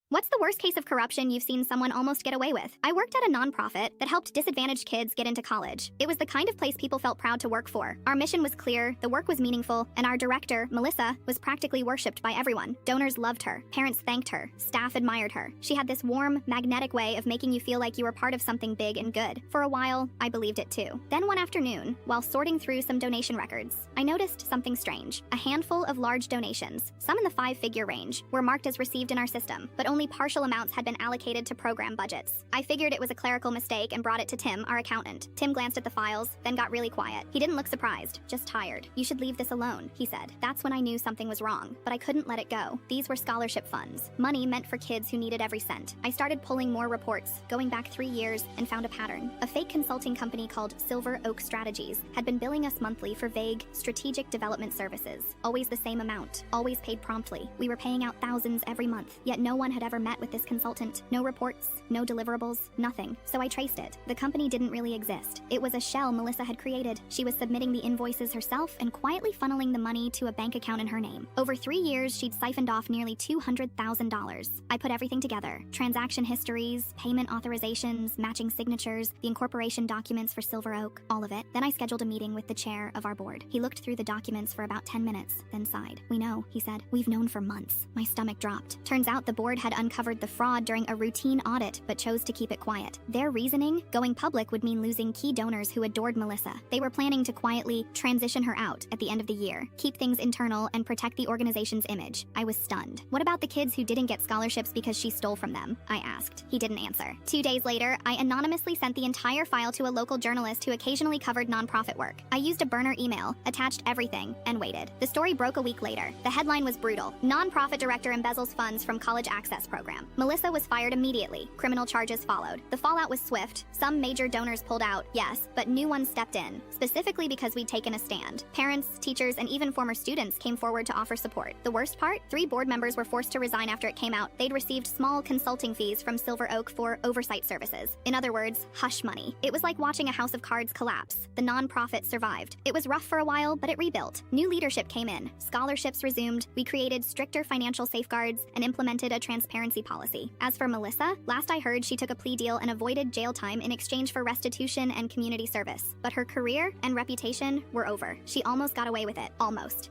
What's the worst case of corruption you've seen someone almost get away with? I worked at a nonprofit that helped disadvantaged kids get into college. It was the kind of place people felt proud to work for. Our mission was clear, the work was meaningful, and our director, Melissa, was practically worshipped by everyone. Donors loved her, parents thanked her, staff admired her. She had this warm, magnetic way of making you feel like you were part of something big and good. For a while, I believed it too. Then one afternoon, while sorting through some donation records, I noticed something strange. A handful of large donations, some in the 5-figure range, were marked as received in our system, but only partial amounts had been allocated to program budgets. I figured it was a clerical mistake and brought it to Tim, our accountant. Tim glanced at the files, then got really quiet. He didn't look surprised, just tired. "You should leave this alone," he said. That's when I knew something was wrong, but I couldn't let it go. These were scholarship funds, money meant for kids who needed every cent. I started pulling more reports, going back 3 years, and found a pattern. A fake consulting company called Silver Oak Strategies had been billing us monthly for vague, strategic development services. Always the same amount, always paid promptly. We were paying out thousands every month, yet no one had ever met with this consultant. No reports, no deliverables, nothing. So I traced it. The company didn't really exist. It was a shell Melissa had created. She was submitting the invoices herself and quietly funneling the money to a bank account in her name. Over 3 years, she'd siphoned off nearly $200,000. I put everything together. Transaction histories, payment authorizations, matching signatures, the incorporation documents for Silver Oak, all of it. Then I scheduled a meeting with the chair of our board. He looked through the documents for about 10 minutes, then sighed. "We know," he said. "We've known for months." My stomach dropped. Turns out the board had uncovered the fraud during a routine audit, but chose to keep it quiet. Their reasoning, going public would mean losing key donors who adored Melissa. They were planning to quietly transition her out at the end of the year, keep things internal, and protect the organization's image. I was stunned. "What about the kids who didn't get scholarships because she stole from them?" I asked. He didn't answer. 2 days later, I anonymously sent the entire file to a local journalist who occasionally covered nonprofit work. I used a burner email, attached everything, and waited. The story broke a week later. The headline was brutal. "Nonprofit director embezzles funds from college access program." Melissa was fired immediately. Criminal charges followed. The fallout was swift. Some major donors pulled out, yes, but new ones stepped in, specifically because we'd taken a stand. Parents, teachers, and even former students came forward to offer support. The worst part? 3 board members were forced to resign after it came out. They'd received small consulting fees from Silver Oak for oversight services. In other words, hush money. It was like watching a house of cards collapse. The nonprofit survived. It was rough for a while, but it rebuilt. New leadership came in. Scholarships resumed. We created stricter financial safeguards and implemented a transparency policy. As for Melissa, last I heard, she took a plea deal and avoided jail time in exchange for restitution and community service. But her career and reputation were over. She almost got away with it. Almost.